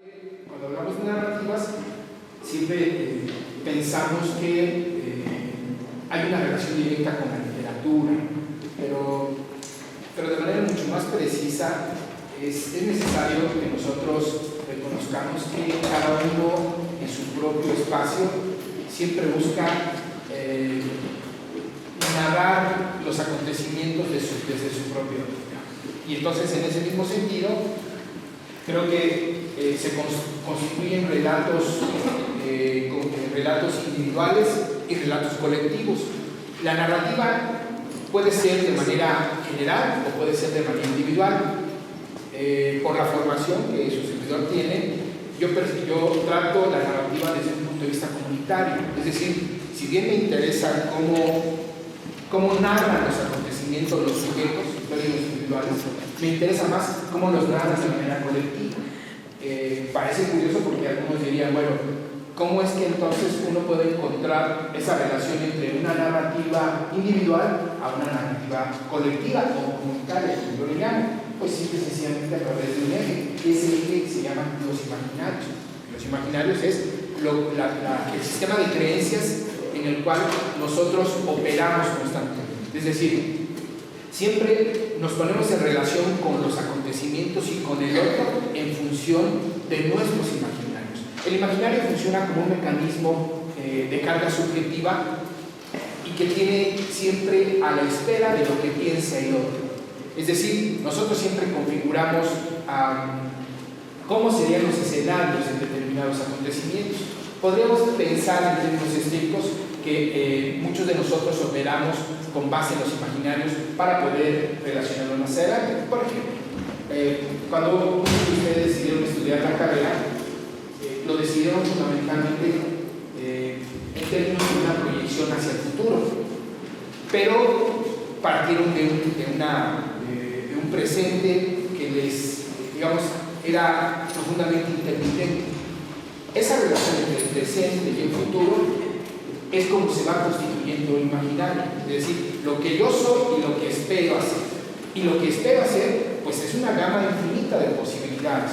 Cuando hablamos de narrativas, siempre pensamos que hay una relación directa con la literatura, pero de manera mucho más precisa es necesario que nosotros reconozcamos que cada uno en su propio espacio siempre busca narrar los acontecimientos desde su propio óptica. Y entonces, en ese mismo sentido, creo que se constituyen relatos individuales y relatos colectivos. La narrativa puede ser de manera general o puede ser de manera individual. Por la formación que su servidor tiene, yo trato la narrativa desde un punto de vista comunitario. Es decir, si bien me interesa cómo narran los acontecimientos los sujetos, los individuales, me interesa más cómo los narran de manera colectiva. Parece curioso porque algunos dirían, bueno, ¿cómo es que entonces uno puede encontrar esa relación entre una narrativa individual a una narrativa colectiva o comunitaria, como yo le llamo? Pues simple y sencillamente a través de un eje. Ese eje se llama los imaginarios. Los imaginarios es el sistema de creencias en el cual nosotros operamos constantemente. Es decir, siempre nos ponemos en relación con los acontecimientos y con el otro en función de nuestros imaginarios. El imaginario funciona como un mecanismo de carga subjetiva y que tiene siempre a la espera de lo que piensa el otro. Es decir, nosotros siempre configuramos cómo serían los escenarios en determinados acontecimientos. Podríamos pensar en términos estrictos que muchos de nosotros operamos con base en los imaginarios para poder relacionarnos más adelante. Por ejemplo, cuando muchos de ustedes decidieron estudiar la carrera, lo decidieron fundamentalmente en términos de una proyección hacia el futuro, pero partieron de un presente que les, digamos, era profundamente intermitente. Esa relación entre el presente y el futuro es como se va constituyendo el imaginario, es decir, lo que yo soy y lo que espero hacer. Y lo que espero hacer, pues es una gama infinita de posibilidades.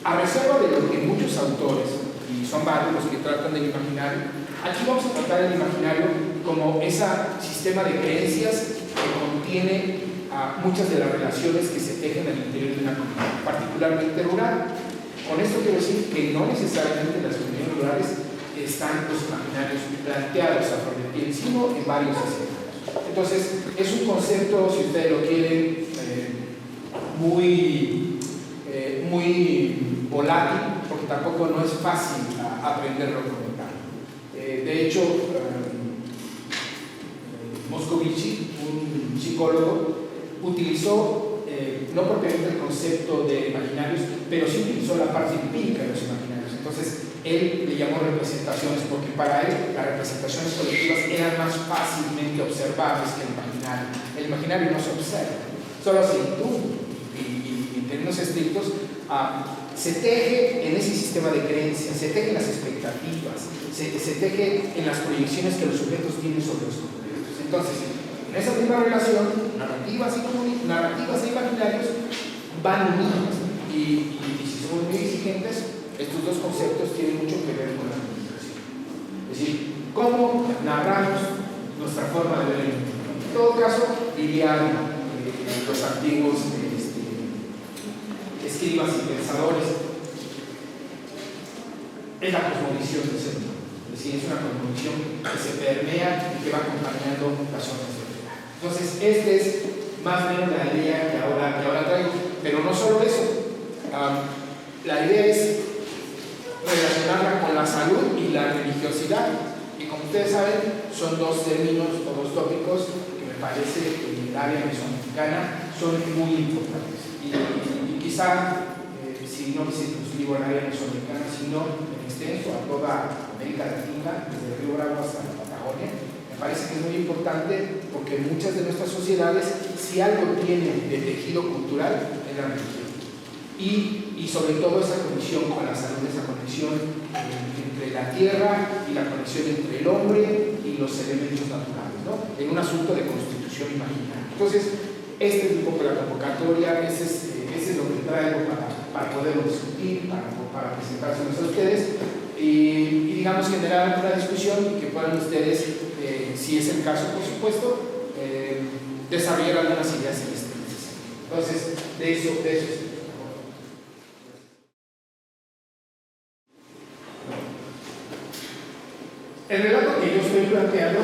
A reserva de lo que muchos autores, y son varios los que tratan del imaginario, aquí vamos a tratar el imaginario como ese sistema de creencias que contiene muchas de las relaciones que se tejen al interior de una comunidad, particularmente rural. Con esto quiero decir que no necesariamente en las comunidades rurales están los imaginarios planteados a flor de piel, sino en varios escenarios. Entonces, es un concepto, si ustedes lo quieren, muy volátil, porque tampoco no es fácil aprenderlo como tal. De hecho, Moscovici, un psicólogo, utilizó no propiamente el concepto de imaginarios, pero sí utilizó la parte empírica de los imaginarios. Entonces, él le llamó representaciones porque para él las representaciones colectivas eran más fácilmente observables que el imaginario. El imaginario no se observa, solo se intuye y en términos estrictos se teje en ese sistema de creencias, se teje en las expectativas, se teje en las proyecciones que los sujetos tienen sobre los contextos. Entonces, en esa misma relación, narrativas e imaginarios van unidos y si somos muy exigentes, estos dos conceptos tienen mucho que ver con la comunicación. Es decir, cómo narramos nuestra forma de ver el mundo. En todo caso, dirían los antiguos escribas y pensadores, es la cosmovisión del ser humano. Es decir, es una cosmovisión que se permea y que va acompañando las zonas de vida. Entonces, esta es más o menos la idea que ahora traigo. Pero no solo eso. La idea es relacionarla con la salud y la religiosidad. Y como ustedes saben, son dos términos o dos tópicos que me parece que en el área mesoamericana son muy importantes. Y quizá, si no me circunscribo al área mesoamericana, sino en extenso a toda América Latina, desde el Río Bravo hasta la Patagonia, me parece que es muy importante porque muchas de nuestras sociedades, si algo tienen de tejido cultural, es la religión. Y sobre todo esa conexión con la salud, esa conexión entre la tierra y la conexión entre el hombre y los elementos naturales, ¿no? En un asunto de constitución imaginaria. Entonces, esta es un poco la convocatoria, ese es lo que traigo para para poderlo discutir, para presentárselos a ustedes y digamos generar una discusión y que puedan ustedes, si es el caso por supuesto, desarrollar algunas ideas en este proceso. Entonces, de eso es. El relato que yo estoy planteando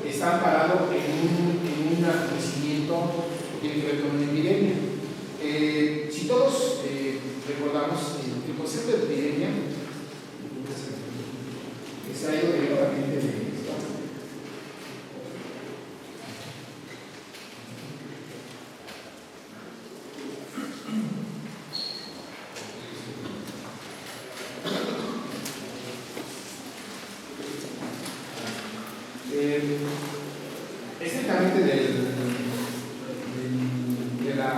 está amparado en un acontecimiento que tiene que ver con una epidemia. Si todos recordamos el concepto de epidemia, extraído directamente de esto. Exactamente de la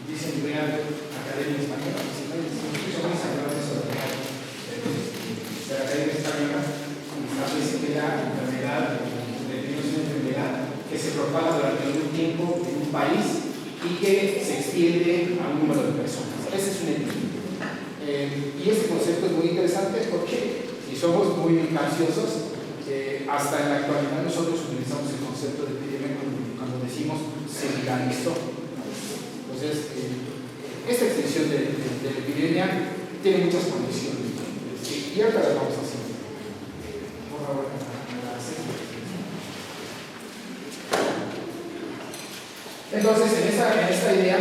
dicen Real Academia Española, son mis hablantes de la Academia Española, establece que la enfermedad, es una enfermedad que se propaga durante un tiempo en un país y que se extiende a un número de personas. Ese es un epidemia. Y este concepto es muy interesante porque si somos muy ansiosos, hasta en la actualidad nosotros utilizamos el concepto de epidemia cuando decimos se viralizó. Entonces, esta extensión de la epidemia tiene muchas condiciones y ahora las vamos a hacer. Por favor, entonces, en esta idea,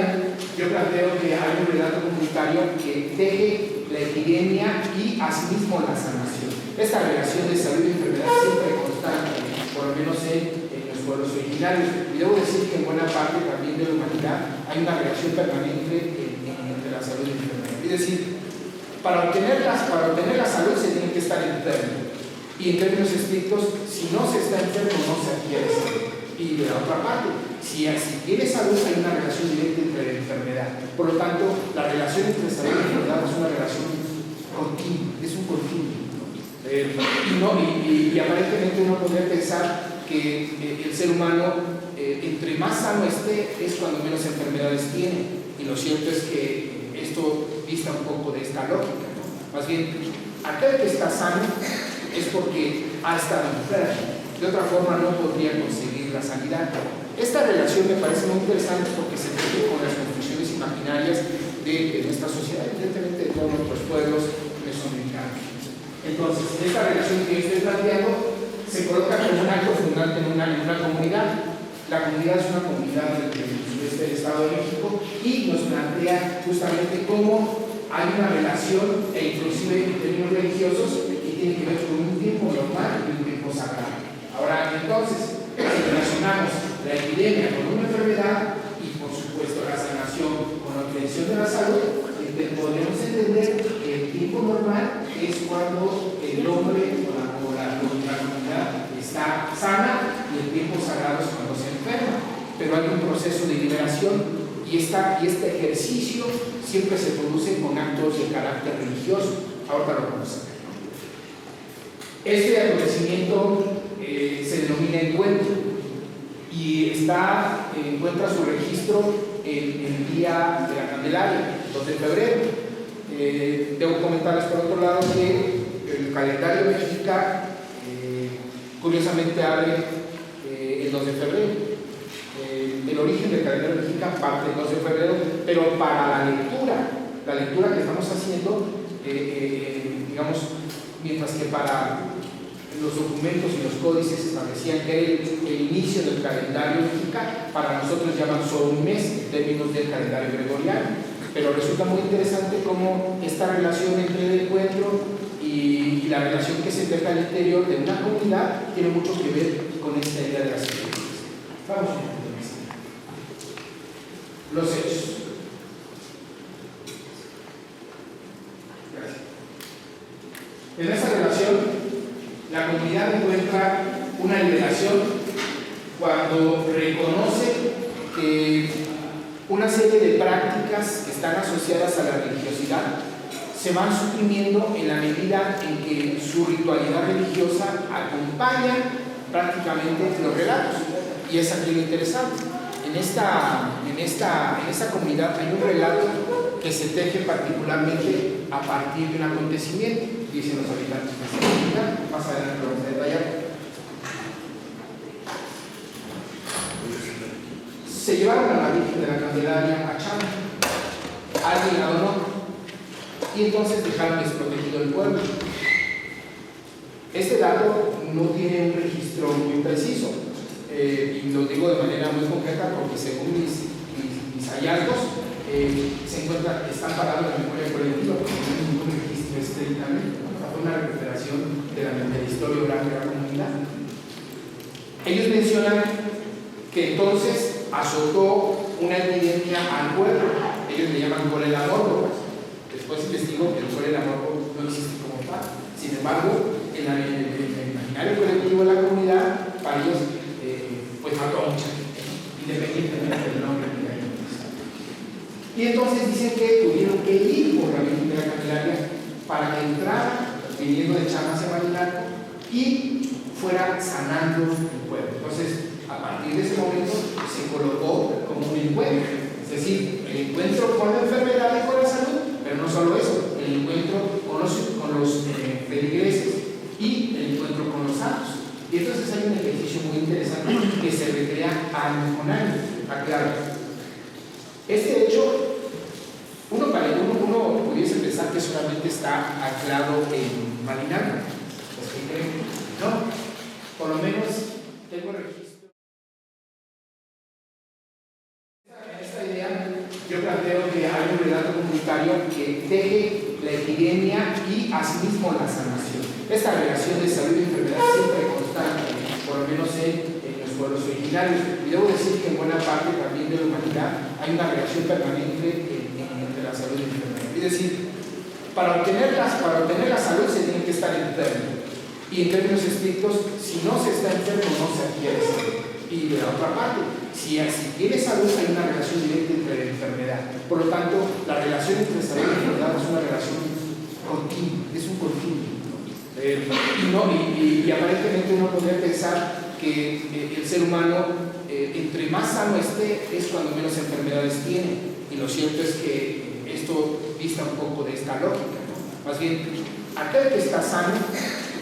yo planteo que hay un relato comunitario que teje la epidemia y asimismo la sanación. Esta relación de salud y enfermedad siempre constante, por lo menos en los pueblos originarios. Y debo decir que en buena parte también de la humanidad hay una relación permanente entre la salud y la enfermedad. Es decir, para obtener la salud se tiene que estar enfermo. Y en términos estrictos, si no se está enfermo, no se adquiere salud. Y de la otra parte, si tiene salud, hay una relación directa entre la enfermedad. Por lo tanto, la relación entre salud y enfermedad es una relación continua, es un continuo. Y aparentemente uno podría pensar que el ser humano, entre más sano esté, es cuando menos enfermedades tiene. Y lo cierto es que esto dista un poco de esta lógica, ¿no? Más bien, aquel que está sano es porque ha estado enfermo. De otra forma no podría conseguir la sanidad. Esta relación me parece muy interesante porque se tiene con las construcciones imaginarias de nuestra sociedad, evidentemente de todos nuestros pueblos mesoamericanos. Entonces, esta relación que yo estoy planteando se coloca como un acto fundante en una comunidad. La comunidad es una comunidad del sureste del Estado de México y nos plantea justamente cómo hay una relación, e inclusive en términos religiosos, que tiene que ver con un tiempo normal y un tiempo sagrado. Ahora, entonces, si relacionamos la epidemia con una enfermedad y, por supuesto, la sanación con la obtención de la salud, podemos entender que el tiempo normal es cuando el hombre o la comunidad está sana y el tiempo sagrado es cuando se enferma. Pero hay un proceso de liberación y este ejercicio siempre se produce con actos de carácter religioso. Ahora lo vamos a ver. Este acontecimiento se denomina encuentro y encuentra su registro en el día de la Candelaria, 2 de febrero. Debo comentarles por otro lado que el calendario mexicano curiosamente abre el 2 de febrero. El origen del calendario mexicano parte el 2 de febrero, pero para la lectura que estamos haciendo, digamos, mientras que para los documentos y los códices establecían que era el inicio del calendario mexicano, para nosotros llaman solo un mes en términos del calendario gregoriano. Pero resulta muy interesante cómo esta relación entre el encuentro y la relación que se teja al interior de una comunidad tiene mucho que ver con esta idea de las iglesias. Vamos a ver. Los hechos. Gracias. En esa relación, la comunidad encuentra una liberación cuando reconoce que una serie de prácticas que están asociadas a la religiosidad se van suprimiendo en la medida en que su ritualidad religiosa acompaña prácticamente los relatos. Y es aquí lo interesante. En esta comunidad hay un relato que se teje particularmente a partir de un acontecimiento, dicen los habitantes de esta comunidad. Más adelante lo vamos a detallar. Se llevaron a la Virgen de la Candelaria a Chama, alguien la donó, y entonces dejaron desprotegido el pueblo. Este dato no tiene un registro muy preciso, y lo digo de manera muy concreta porque según mis hallazgos se encuentra, están parados en la memoria colectiva porque no hay ningún registro estrictamente. Fue una recuperación de la historia oral de la comunidad. Ellos mencionan que entonces azotó una epidemia al pueblo. Ellos le llaman cólera mórbida. Después investigo que el cólera mórbida no existe como tal. Sin embargo, en el imaginario colectivo de la comunidad, para ellos, pues mató a mucha gente, independientemente del nombre que hayan utilizado. Y entonces dicen que tuvieron que ir por la Virgen de la Candelaria para que entrara, viniendo de Chama hacia Malinalco, y fuera sanando el pueblo. Entonces, a partir de ese momento se colocó como un encuentro, es decir, el encuentro con la enfermedad y con la salud, pero no solo eso, el encuentro con los feligreses y el encuentro con los santos. Y entonces hay un ejercicio muy interesante que se recrea año con año. Aclaro, este hecho, uno pudiese pensar que solamente está anclado en Malinalco. ¿Los que creen? No, por lo menos tengo registro. Yo planteo que hay un relato comunitario que teje la epidemia y asimismo la sanación. Esta relación de salud y enfermedad siempre constante, por lo menos en los pueblos originarios. Y debo decir que en buena parte también de la humanidad hay una relación permanente entre la salud y la enfermedad. Es decir, para obtener la salud se tiene que estar enfermo. Y en términos estrictos, si no se está enfermo, no se adquiere salud. Y de la otra parte, si tiene salud, hay una relación directa entre la enfermedad. Por lo tanto, la relación entre salud y enfermedad es una relación continua, es un continuo. Y aparentemente uno podría pensar que el ser humano, entre más sano esté, es cuando menos enfermedades tiene. Y lo cierto es que esto dista un poco de esta lógica, ¿no? Más bien, aquel que está sano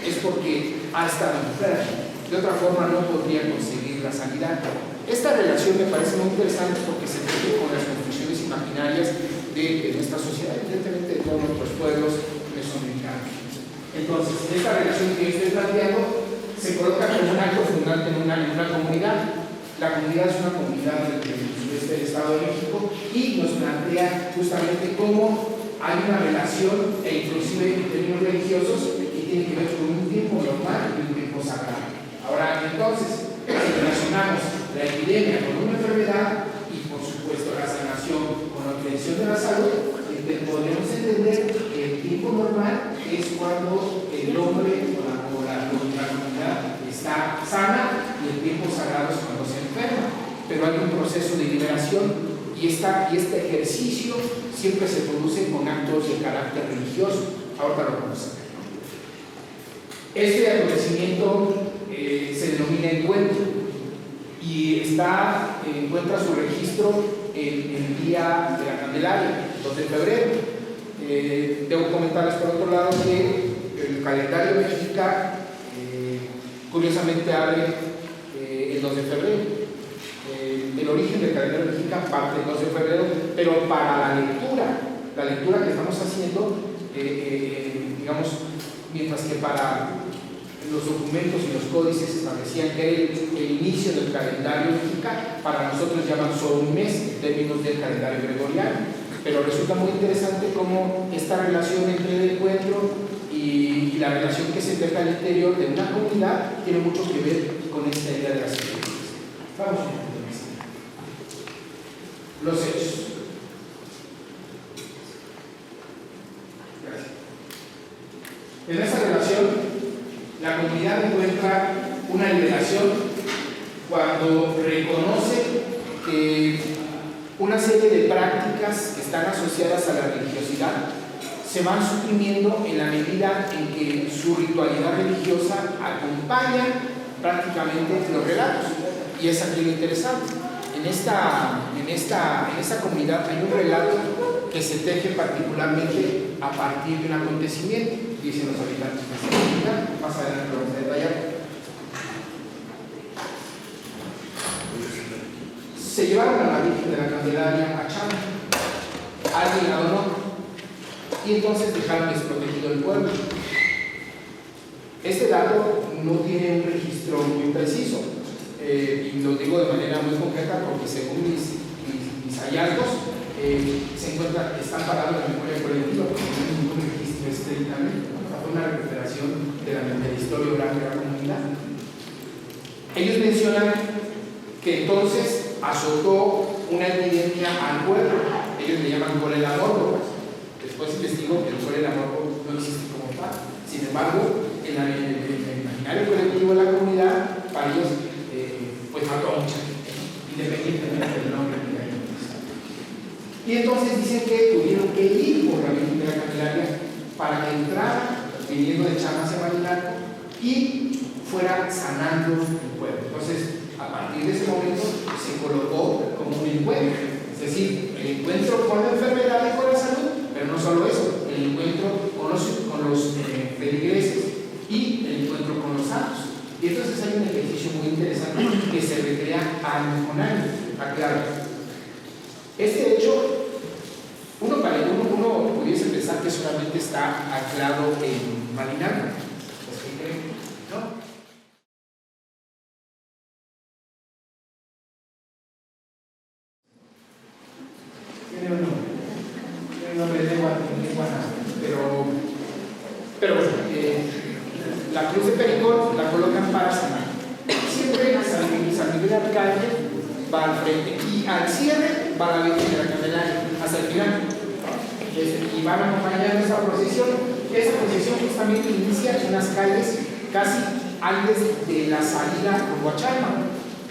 es porque ha estado enfermo. De otra forma no podría conseguir la sanidad. Esta relación me parece muy interesante porque se tiene con las construcciones imaginarias de nuestra sociedad, evidentemente de todos nuestros pueblos mesoamericanos. Entonces, esta relación que estoy planteando se coloca como un acto fundante en una comunidad. La comunidad es una comunidad del sureste del Estado de México y nos plantea justamente cómo hay una relación, e inclusive en términos religiosos, que tiene que ver con un tiempo normal y un tiempo sagrado. Ahora, entonces, si relacionamos la epidemia con una enfermedad y, por supuesto, la sanación con la obtención de la salud, podemos entender que el tiempo normal es cuando el hombre o la comunidad está sana y el tiempo sagrado es cuando se enferma. Pero hay un proceso de liberación y este ejercicio siempre se produce con actos de carácter religioso. Ahora lo vamos a ver. Este acontecimiento se denomina encuentro y encuentra su registro en el Día de la Candelaria, 2 de febrero. Debo comentarles por otro lado que el calendario mexicano curiosamente abre el 2 de febrero. El origen del calendario mexicano parte el 2 de febrero, pero para la lectura que estamos haciendo, digamos, mientras que para los documentos y los códices establecían que era el inicio del calendario mexicano, para nosotros llaman solo un mes en términos del calendario gregoriano, pero resulta muy interesante cómo esta relación entre el encuentro y la relación que se teja al interior de una comunidad tiene mucho que ver con esta idea de las iglesias. Vamos a ver los hechos. Gracias. En esa relación, la comunidad encuentra una liberación cuando reconoce que una serie de prácticas que están asociadas a la religiosidad se van suprimiendo en la medida en que su ritualidad religiosa acompaña prácticamente los relatos. Y es aquí lo interesante. En esta comunidad hay un relato que se teje particularmente a partir de un acontecimiento, dicen los habitantes de esta comunidad. Más adelante lo vamos a detallar. Se llevaron a la Virgen de la Candelaria a Chama, alguien la donó, y entonces dejaron desprotegido el pueblo. Este dato no tiene un registro muy preciso, y lo digo de manera muy concreta porque según mis hallazgos se encuentra, están parados en la memoria colectiva porque no hay ningún registro estrictamente, ¿no? Fue una recuperación de la historia oral de la comunidad. Ellos mencionan que entonces azotó una epidemia al pueblo. Ellos le llaman cólera morbus. Después investigo que el cólera morbus no existe como tal. Sin embargo, en el imaginario colectivo de la comunidad, para ellos, pues mató a mucha gente, independientemente del nombre que hayan utilizado. Y entonces dicen que tuvieron que ir por la Virgen de la Candelaria para que entrara, viniendo de Chama hacia Malinalco, y fuera sanando el pueblo. Entonces, a partir de ese momento se colocó como un encuentro, es decir, el encuentro con la enfermedad y con la salud, pero no solo eso, el encuentro con los feligreses y el encuentro con los santos. Y entonces hay un ejercicio muy interesante que se recrea año con año. Aclaro, este hecho, uno pudiese pensar que solamente está anclado en Malinalco. ¿Qué creen? ¿No? Tiene un nombre de lengua, pero bueno, la cruz de Pericón la colocan para sanar. Siempre San Miguel Arcángel va al frente y al cierre va la Virgen de la Candelaria hasta el final. Y van acompañando esa procesión. Esa procesión justamente inicia en las calles casi antes de la salida rumbo a Chalma.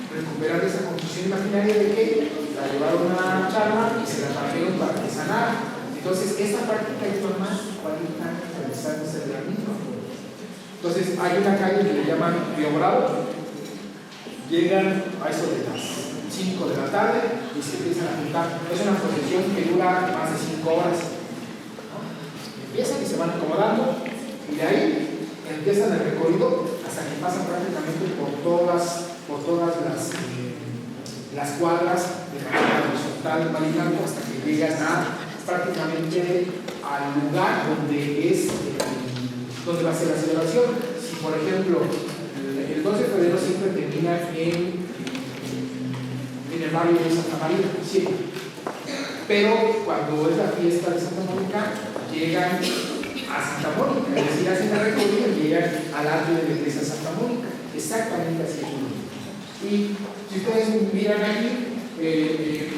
Recuperar esa construcción imaginaria de que la llevaron a Chalma y se la trajeron para que sanara. Entonces, esta práctica lleva más de 40 años realizándose de la misma forma. Entonces, hay una calle que le llaman Río Bravo. Llegan a eso de las 5 de la tarde y se empiezan a juntar. Es una procesión que dura más de 5 horas, ¿no? Empiezan y se van acomodando, y de ahí empiezan el recorrido hasta que pasan prácticamente por todas las cuadras de manera horizontal de Malinalco hasta que llegan prácticamente al lugar donde va a ser la celebración. Si por ejemplo el 12 de febrero siempre termina en el barrio de Santa María, sí. Pero cuando es la fiesta de Santa Mónica, llegan a Santa Mónica, es decir, hacen el recorrido y llegan al atrio de la iglesia de Santa Mónica. Exactamente así es. Y si ustedes miran aquí,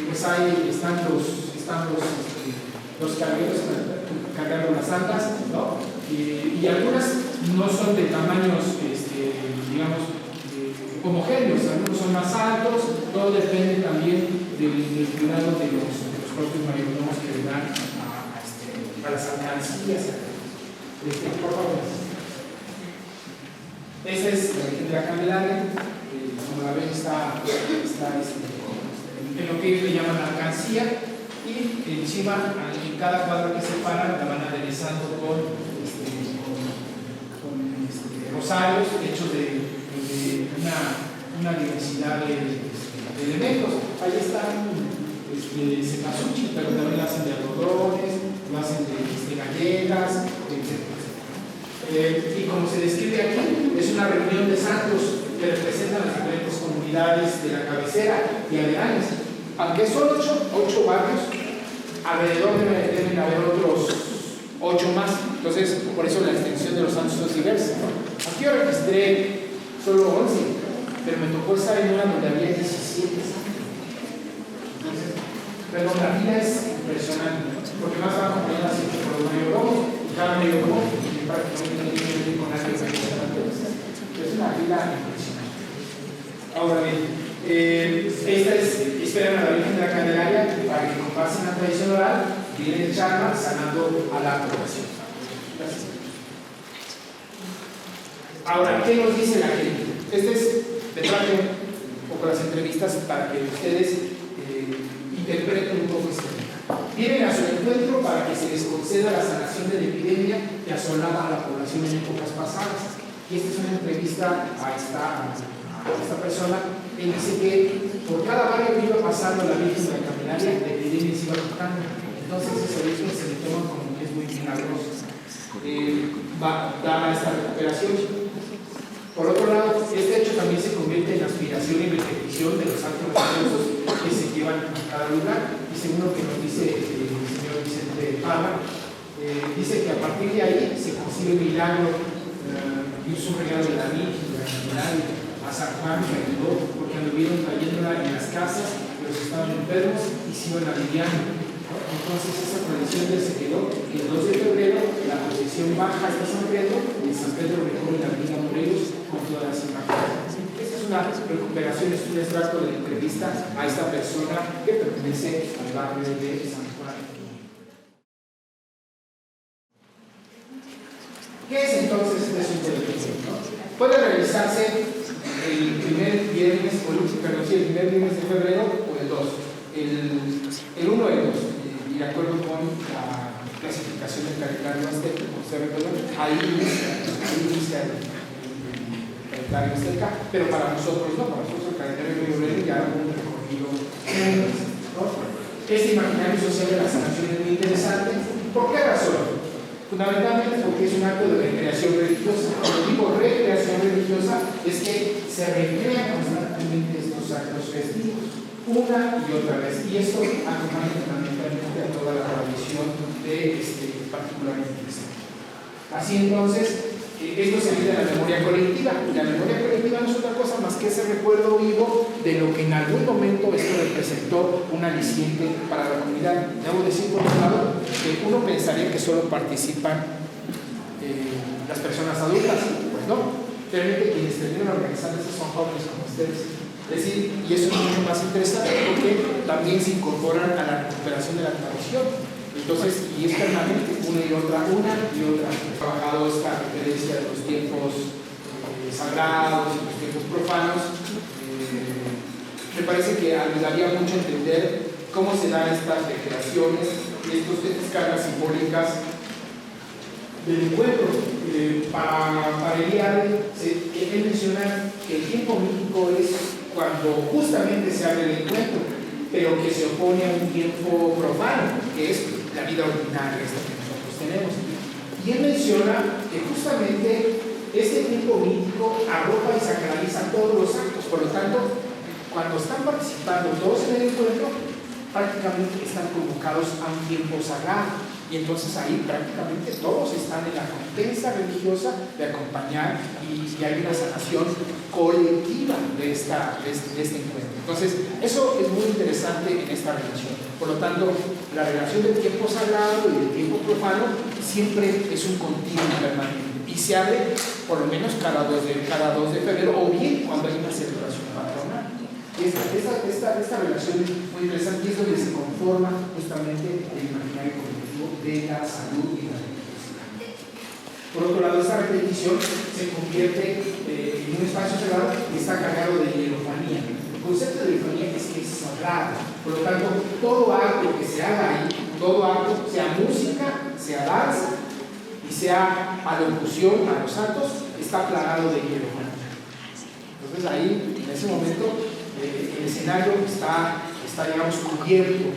pues ahí están los cargueros cargando las santas, ¿no? Y algunas no son de tamaños, digamos, homogéneos, algunos son más altos, todo depende también del cuidado de los propios mayordomos que le dan a las alcancías. Por favor. Esta es la Virgen de la Candelaria, como la ven está en lo que ellos le llaman alcancía, y encima en cada cuadro que se para la van aderezando con rosarios hechos de una diversidad de elementos. Ahí están cempasúchil, pero también lo hacen de algodones, lo hacen de galletas, etc. Y como se describe aquí, es una reunión de santos que representan las diferentes comunidades de la cabecera y aledañas. Aunque son 8 barrios, alrededor deben haber otros 8 más. Entonces, por eso la extensión de los santos es diversa, ¿no? Aquí yo registré solo 11, pero me tocó estar en una donde había 17 santos. Entonces, pero la vida es impresionante, porque más van acompañadas siempre por los mayordomos, y cada mayordomo prácticamente tiene que ir con alguien que es una vida impresionante. Ahora bien, esperan a la Virgen de la Candelaria para que compartan la tradición oral, viene el charla sanando a la población. Gracias. Ahora, ¿qué nos dice la gente? Me traje un poco las entrevistas para que ustedes interpreten un poco este tema. vienen a su encuentro para que se les conceda la sanación de la epidemia que asolaba a la población en épocas pasadas. Y esta es una entrevista a esta persona. Él dice que por cada barrio que iba pasando la Virgen de la Caminaria, la epidemia se iba quitando. Entonces ese origen se le toma como que es muy milagroso. Da esta recuperación. Por otro lado, este hecho también se convierte en aspiración y repetición de los actos religiosos que se llevan a cada lugar. Y según lo que nos dice el señor Vicente Parra, dice que a partir de ahí se consigue el milagro y es un regalo de la Virgen, de la Caminaria, a San Juan que ayudó porque anduvieron trayéndola en las casas, pero estaban enfermos y se iban aliviando. Entonces esa tradición se quedó y el 2 de febrero la procesión baja hasta San Pedro y San Pedro recorre la avenida Morelos con todas las imágenes. Esta es una recuperación, es un extracto de la entrevista a esta persona que pertenece al barrio de San Juan. ¿Qué es entonces este asunto de Cristo? Puede realizarse el primer viernes, el primer viernes de febrero o el 2, el 1 o el 2. De acuerdo con la clasificación del calendario azteca, ahí inicia el calendario azteca, pero para nosotros no, para nosotros el calendario gregoriano ya hubo un recorrido. Este imaginario social de la sanación es muy interesante. ¿Por qué razón? Fundamentalmente porque es un acto de recreación religiosa. Cuando digo recreación religiosa, es que se recrean constantemente estos actos festivos, una y otra vez. Y esto acompaña fundamentalmente a toda la tradición de particularmente cristiana. Así entonces, esto se vive en la memoria colectiva. Y la memoria colectiva no es otra cosa más que ese recuerdo vivo de lo que en algún momento esto representó un aliciente para la comunidad. Debo decir, por otro lado, que uno pensaría que solo participan las personas adultas. Pues no. Realmente quienes terminan organizando esto son jóvenes como ustedes. Es decir, y eso es mucho más interesante porque también se incorporan a la recuperación de la tradición. Entonces, y es permanente, una y otra. He trabajado esta referencia de los tiempos sagrados y los tiempos profanos. Me parece que ayudaría mucho a entender cómo se dan estas recreaciones y estas cargas simbólicas del encuentro. Para Eliade, él menciona que el tiempo mítico es cuando justamente se abre el encuentro, pero que se opone a un tiempo profano, que es la vida ordinaria esta que nosotros tenemos. Y él menciona que justamente este tiempo mítico arropa y sacraliza todos los actos. Por lo tanto, cuando están participando todos en el encuentro, prácticamente están convocados a un tiempo sagrado. Y entonces ahí prácticamente todos están en la competencia religiosa de acompañar y hay una sanación colectiva de este encuentro. Entonces, eso es muy interesante en esta relación. Por lo tanto, la relación del tiempo sagrado y del tiempo profano siempre es un continuo permanente y se abre por lo menos cada 2 de febrero o bien cuando hay una celebración patronal. Esta relación es muy interesante y es donde se conforma justamente el imaginario colectivo de la salud y la religiosidad. Por otro lado, esta repetición se convierte en un espacio sagrado que está cargado de hierofanía. El concepto de hierofanía es que es sagrado. Por lo tanto, todo acto que se haga ahí, todo acto, sea música, sea danza y sea alocución a los actos, está plagado de hierofanía. Entonces ahí, en ese momento, el escenario está digamos, cubierto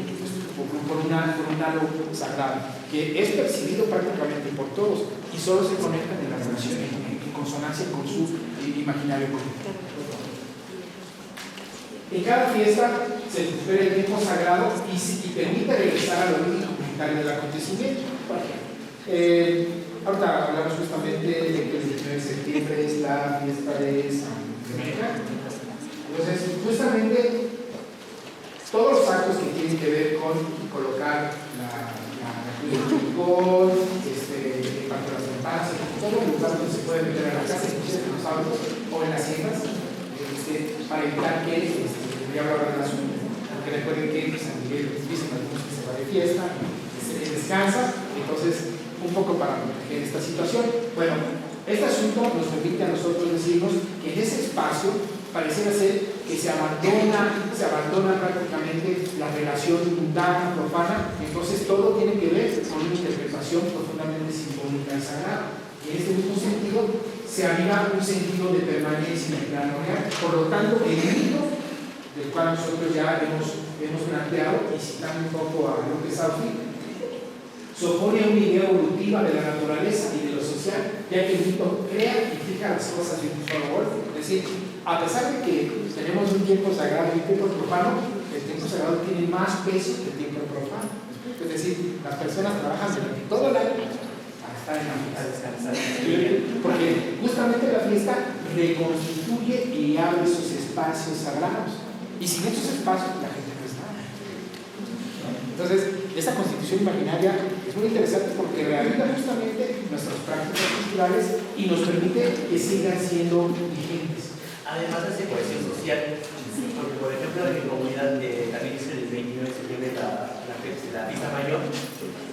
por un halo sagrado, que es percibido prácticamente por todos y solo se conectan en la relación, en consonancia con su imaginario colectivo. En cada fiesta se recupera el tiempo sagrado y permite regresar al origen comunitario del acontecimiento. Ahorita hablamos justamente de que el 19 de septiembre es la fiesta de San Benjamín. Entonces, justamente todos los actos que tienen que ver con colocar la cruz de licor, tanto las campanas, todo el lugar donde se puede meter a la casa, incluso en los autos o en las haciendas, para evitar que el diablo haga el asunto. Porque recuerden que San Miguel dicen algunos que se va de fiesta, se descansa, entonces un poco para proteger esta situación. Bueno, este asunto nos permite a nosotros decirnos que en ese espacio pareciera ser que se abandona prácticamente la relación mundana, profana, entonces todo tiene que ver con una interpretación profundamente simbólica y sagrada. Y en este mismo sentido, se aviva un sentido de permanencia en el plano real. Por lo tanto, el mito, del cual nosotros ya hemos planteado, y citando un poco a López Auti, se opone a una idea evolutiva de la naturaleza y de lo social, ya que el mito crea y fija las cosas de un solo golpe. Es decir, a pesar de que tenemos un tiempo sagrado y un tiempo profano, el tiempo sagrado tiene más peso que el tiempo profano. Es decir, las personas trabajan durante todo el año para estar en la fiesta, a descansar. Porque justamente la fiesta reconstituye y abre esos espacios sagrados. Y sin esos espacios, la gente no está. Entonces, esta constitución imaginaria es muy interesante porque reaviva justamente nuestras prácticas culturales y nos permite que sigan siendo vigentes. Además hace cohesión social, porque por ejemplo en mi comunidad también es el 29 de septiembre la fiesta mayor.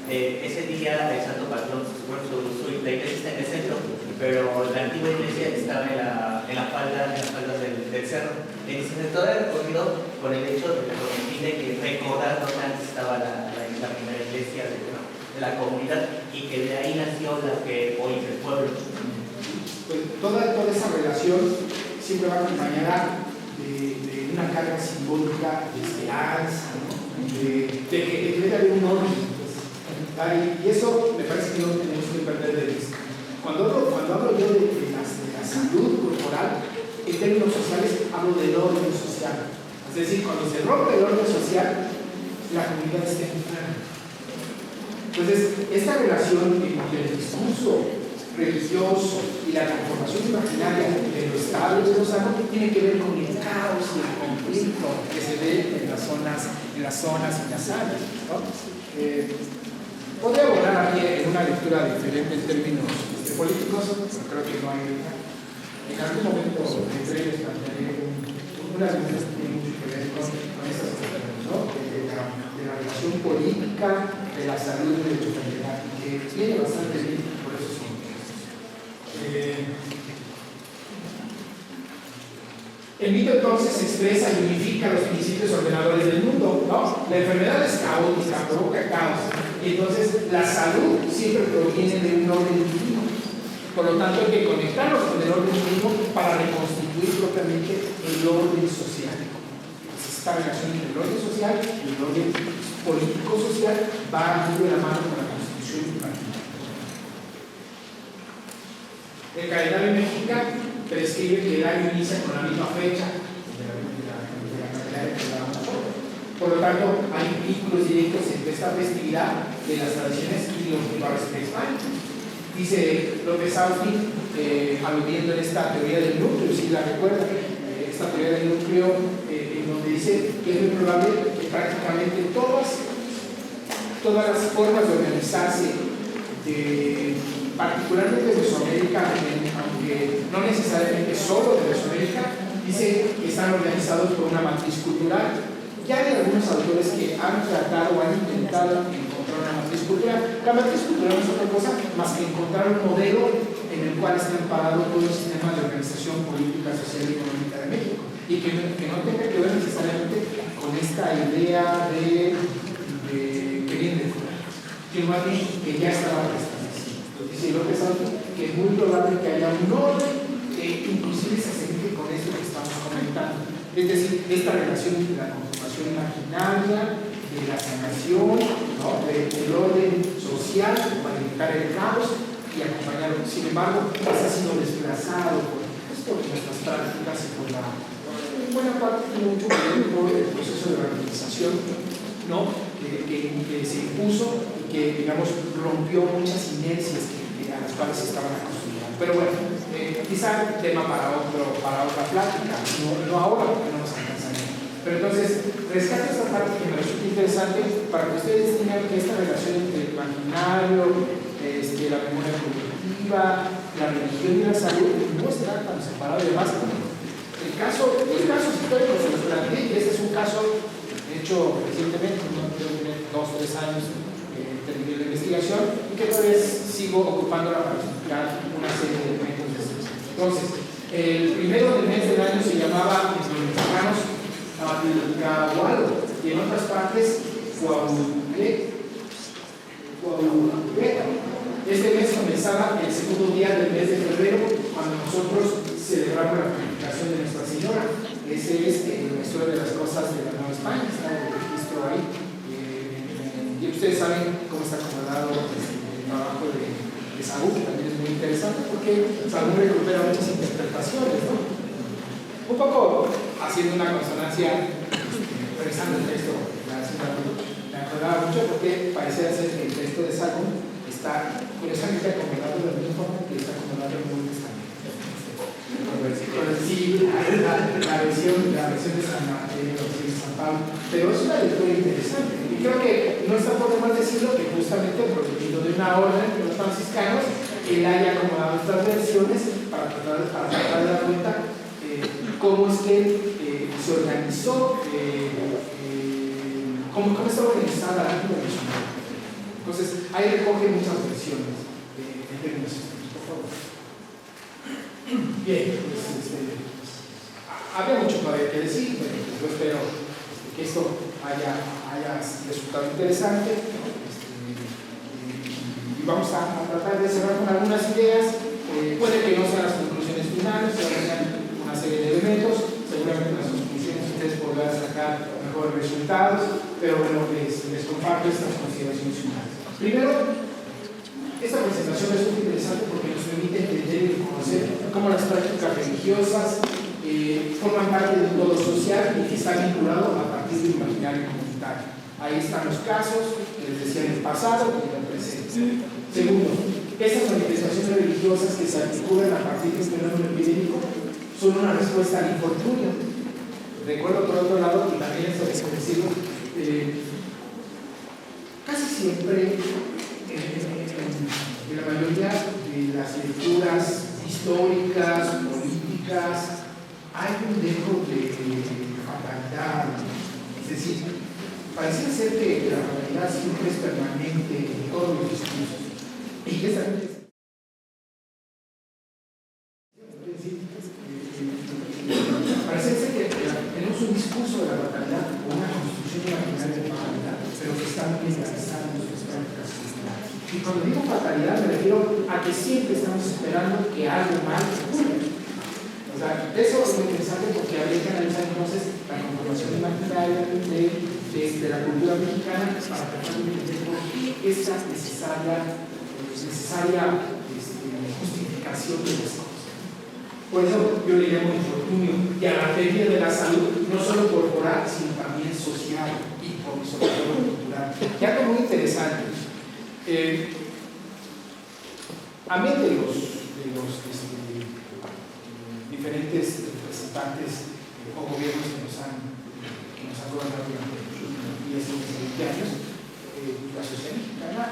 Ese día el santo patrón, la iglesia está en el centro, pero la antigua iglesia estaba en la falda del cerro. Entonces todo el recorrido con el hecho de que recordar dónde antes estaba la primera iglesia de la comunidad y que de ahí nació la que hoy es el pueblo. Pues toda esa relación siempre va acompañada de una carga simbólica de esperanza, ¿no? de que debe haber un orden. Y eso me parece que no tenemos que perder de vista. Cuando hablo yo de la salud corporal, en términos sociales hablo del orden social. Es decir, cuando se rompe el orden social, la comunidad está enferma. Entonces, esta relación entre el discurso religioso y la transformación imaginaria de lo estable y de lo sano tiene que ver con el caos y el conflicto que se ve en las zonas y las áreas, ¿no? Podría abordar aquí en una lectura diferente en términos políticos, pero creo que no hay. En algún momento entre ellos plantearé una lectura que tiene mucho que ver con estas cuestiones, ¿no? De la relación política, de la salud y de la enfermedad, que tiene bastante bien por esos puntos. El mito entonces expresa y unifica los principios ordenadores del mundo, ¿no? La enfermedad es caótica, provoca caos, y entonces la salud siempre proviene de un orden divino. Por lo tanto, hay que conectarnos con el orden divino para reconstituir propiamente el orden social. Esta relación entre el orden social y el orden político-social va muy de la mano con la Constitución imaginaria. El calendario mexicano prescribe que el año inicia con la misma fecha de la calendaria que da una foto. Por lo tanto, hay vínculos directos entre esta festividad de las tradiciones y los rituales prehispánicos. Dice López Auti, aludiendo en esta teoría del núcleo, si la recuerdan, esta teoría del núcleo, en donde dice que es muy probable que prácticamente todas las formas de organizarse, particularmente de Mesoamérica, aunque no necesariamente solo de Mesoamérica, dice que están organizados por una matriz cultural. Ya hay algunos autores que han tratado o han intentado encontrar una matriz cultural. La matriz cultural no es otra cosa más que encontrar un modelo en el cual está amparado todo el sistema de organización política, social y económica de México, y que no tenga que ver necesariamente con esta idea que viene de fuera, sino más bien que ya estaba establecido. Dice López Auti que es muy probable que haya un orden que inclusive se asemeje con esto que estamos comentando. Es decir, esta relación entre la conformación imaginaria, de la sanación, ¿no? Del orden social para evitar el caos y acompañarlo. Sin embargo, eso ha sido desplazado por nuestras prácticas y por en buena parte tiene mucho que ver con el proceso de organización, ¿no? que se impuso y que, digamos, rompió muchas inercias a las cuales se estaban acostumbrados. Pero bueno, quizá tema para otra plática, no ahora porque no nos alcanzaría. Pero entonces, rescato esta parte que me resulta interesante para que ustedes tengan esta relación entre el imaginario, la memoria colectiva, la religión y la salud no están tan separados. Además, el caso histórico se los planteé, y este es un caso hecho recientemente, no debo tener 2 o 3 años terminé la investigación, y que todavía sigo ocupándola para explicar una serie de elementos de esto. Entonces, El primero del mes del año se llamaba, los mexicanos, Atlcahualo, y en otras partes, Coahuileta. Este mes comenzaba el segundo día del mes de febrero, cuando nosotros celebramos la purificación de Nuestra Señora. Ese es la historia de las cosas de la Nueva España, está el registro ahí. Y ustedes saben cómo está acomodado el trabajo de Saúl, que también es muy interesante porque Saúl recupera muchas interpretaciones, ¿no? Un poco haciendo una consonancia, revisando el texto, me acordaba mucho porque parecía ser que el texto de Saúl está curiosamente acomodado de la misma forma que está acomodado en el Nuevo Testamento. Sí, la versión de San Mateo, de San Pablo, pero es una lectura interesante. Y creo que no está por demás decirlo que justamente el prometido de una orden de los franciscanos, él haya acomodado estas versiones para tratar de dar cuenta cómo es que se organizó, cómo está organizada la vida misionera. Entonces, ahí recoge muchas versiones en términos históricos, por favor. Bien, pues, había mucho todavía que decir, pero yo espero que esto haya resultado interesante, ¿no? Y vamos a tratar de cerrar con algunas ideas. Puede que no sean las conclusiones finales, sean una serie de elementos. Seguramente las conclusiones ustedes podrán sacar mejores resultados, pero bueno, les comparto estas consideraciones finales. Primero, esta presentación es muy interesante porque nos permite entender y conocer cómo las prácticas religiosas forman parte de un todo social y que está vinculado a partir del imaginario comunitario. Ahí están los casos que les decía en el pasado y en el presente. Segundo, estas manifestaciones religiosas que se articulan a partir de un fenómeno epidémico son una respuesta al infortunio. Recuerdo por otro lado, y también esto es decirlo, casi siempre en la mayoría de las lecturas históricas, políticas, hay un dejo de fatalidad. Es decir, parece ser que la fatalidad siempre es permanente en todos los discursos. Y esa parece ser que tenemos un discurso de la fatalidad o una construcción imaginaria de fatalidad, pero que está muy enraizada en nuestras prácticas cristianas. Y cuando digo fatalidad me refiero a que siempre estamos esperando que algo mal ocurra. O sea, eso es muy interesante porque habría que analizar entonces la conformación imaginaria de la cultura mexicana para tratar de entender por qué esta necesaria justificación de las cosas. Por eso yo le llamo infortunio y a la teoría de la salud, no solo corporal, sino también social y sobre todo cultural. Que algo muy interesante. A mí de los diferentes representantes o gobiernos que nos han gobernado durante los 10 o 20 años, la sociedad mexicana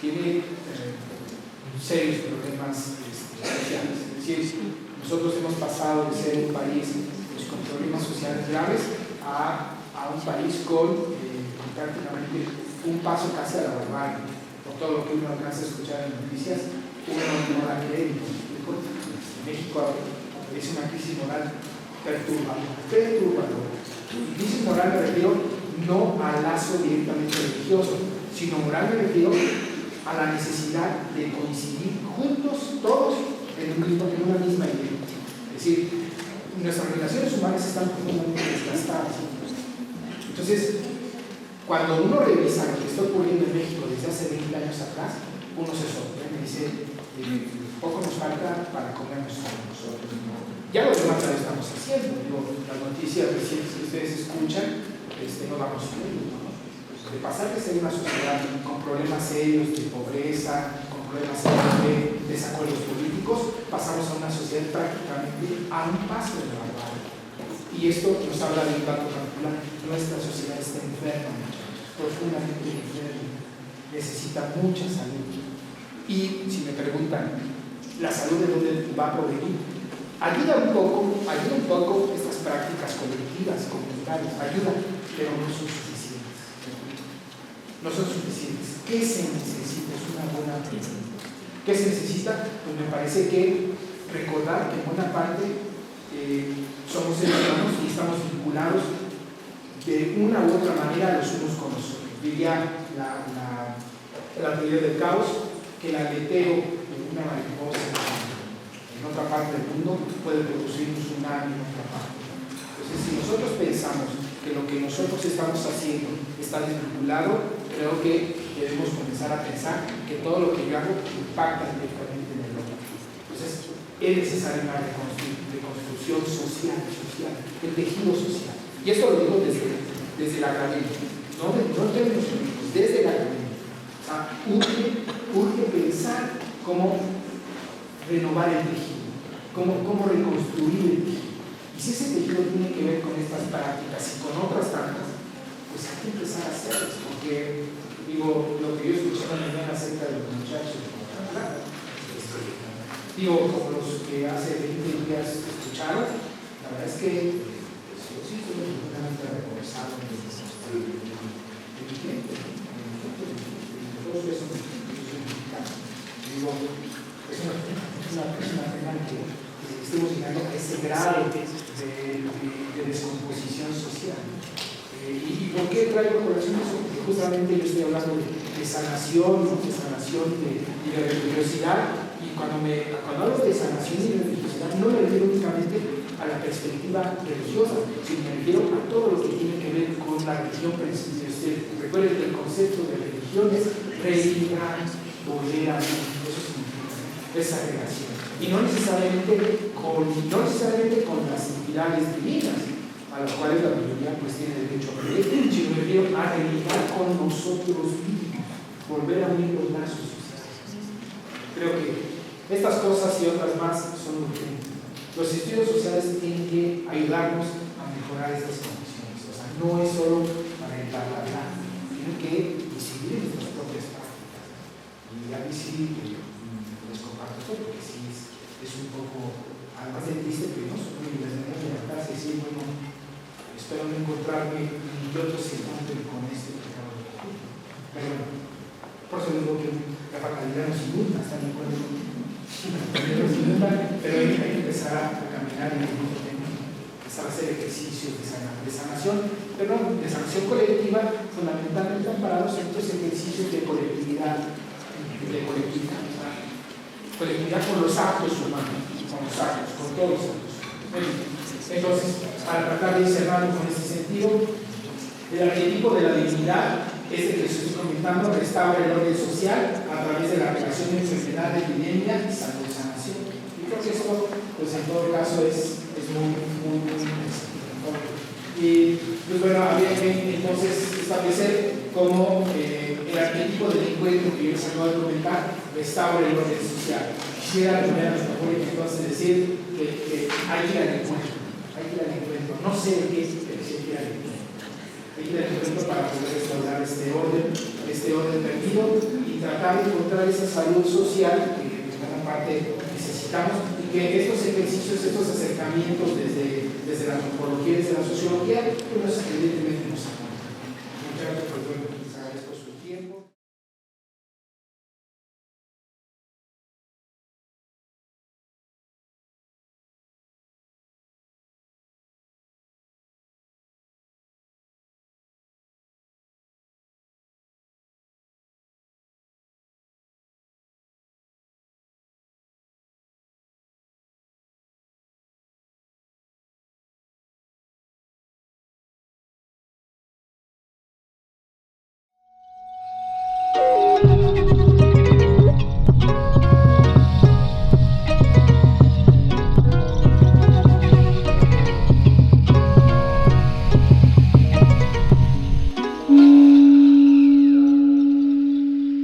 tiene serios problemas sociales. Es decir, nosotros hemos pasado de ser un país con problemas sociales graves a un país con prácticamente un paso casi a la barbarie. Por todo lo que uno alcanza a escuchar en noticias, uno no da crédito. México es una crisis moral perturbadora. Y crisis moral me refiero no al lazo directamente religioso, sino moral me refiero a la necesidad de coincidir juntos, todos, en una misma idea. Es decir, nuestras relaciones humanas están profundamente desgastadas. Entonces, cuando uno revisa lo que está ocurriendo en México desde hace 20 años atrás, uno se sorprende y dice, poco nos falta para comernos a nosotros. Ya lo demás ya lo estamos haciendo. Las noticias recientes que ustedes escuchan, no vamos bien, ¿no? De pasar de ser una sociedad con problemas serios de pobreza, con problemas serios de desacuerdos políticos, pasamos a una sociedad prácticamente a un paso de la barbarie. Y esto nos habla de un dato particular. Nuestra sociedad está enferma, profundamente enferma, necesita mucha salud. Y si me preguntan, ¿la salud de dónde va a provenir? Ayuda un poco estas prácticas colectivas, comunitarias, ayuda, pero no son suficientes. No son suficientes. ¿Qué se necesita? Es una buena pregunta. ¿Qué se necesita? Pues me parece que recordar que en buena parte somos seres humanos y estamos vinculados de una u otra manera los unos con los otros. Diría la teoría del caos, que el aleteo de una mariposa en otra parte del mundo puede producir un tsunami en otra parte. Entonces, si nosotros pensamos que lo que nosotros estamos haciendo está desvinculado, creo que debemos comenzar a pensar que todo lo que yo hago impacta directamente en el otro. Entonces, es necesaria una reconstrucción social, el tejido social. Y esto lo digo desde la academia, no en términos jurídicos, desde la academia. O sea, urge pensar cómo renovar el tejido, cómo reconstruir el tejido. Y si ese tejido tiene que ver con estas prácticas y con otras tantas, pues hay que empezar a hacerlas, porque, digo, lo que yo escuché la mañana acerca de los muchachos, digo, como los que hace 20 días escucharon, la verdad es que yo sí estoy completamente reconocido en todos esos significados. Digo, es una pena que estemos llegando a ese grado de descomposición social. ¿Y por qué traigo colación eso? Porque justamente yo estoy hablando de sanación, ¿no? De sanación y de religiosidad. Y cuando hablo de sanación y de religiosidad, no me refiero únicamente a la perspectiva religiosa, sino me refiero a todo lo que tiene que ver con la religión. Recuerden que el concepto de religión es religar, volver a Dios, eso significa esa relación. Y no necesariamente con las entidades divinas, a las cuales la mayoría pues tiene derecho a creer, sino me refiero a religar con nosotros mismos, volver a unir los lazos sociales. Creo que estas cosas y otras más son urgentes. Los estudios sociales tienen que ayudarnos a mejorar estas condiciones. O sea, no es solo para el bla, tienen que incidir en nuestras propias prácticas. Y a mí sí les comparto esto, porque sí es un poco, además de triste, pero no solo y les tengo que levantarse y decir, bueno, espero no encontrarme ni yo otro semblante con este pecado de la culpa. Pero bueno, por eso digo que la fatalidad nos inunda, ¿están de acuerdo conmigo? Pero hay que empezar a caminar en el mismo tema, empezar a hacer ejercicios de sanación, pero de sanación colectiva, fundamentalmente amparados en estos ejercicios de colectividad, colectividad con los actos humanos, con todos los actos. Entonces, para tratar de ir cerrando con este sentido, el arquetipo de la dignidad es el que estoy comentando, restaura el orden social a través de la relación de enfermedad, epidemia y salud y sanación. Y creo que eso, pues en todo caso, es muy interesante. Y pues bueno, habría que entonces establecer cómo el arquetipo del encuentro que yo les acabo de comentar restaura el orden social. Quisiera primero entonces decir que hay que ir al encuentro, no sé de qué, pero sí hay que ir al encuentro. Hay que ir al encuentro para poder restaurar este orden perdido y tratar de encontrar esa salud social que en gran parte necesitamos, y que estos ejercicios, estos acercamientos desde la antropología, desde la sociología, pues nos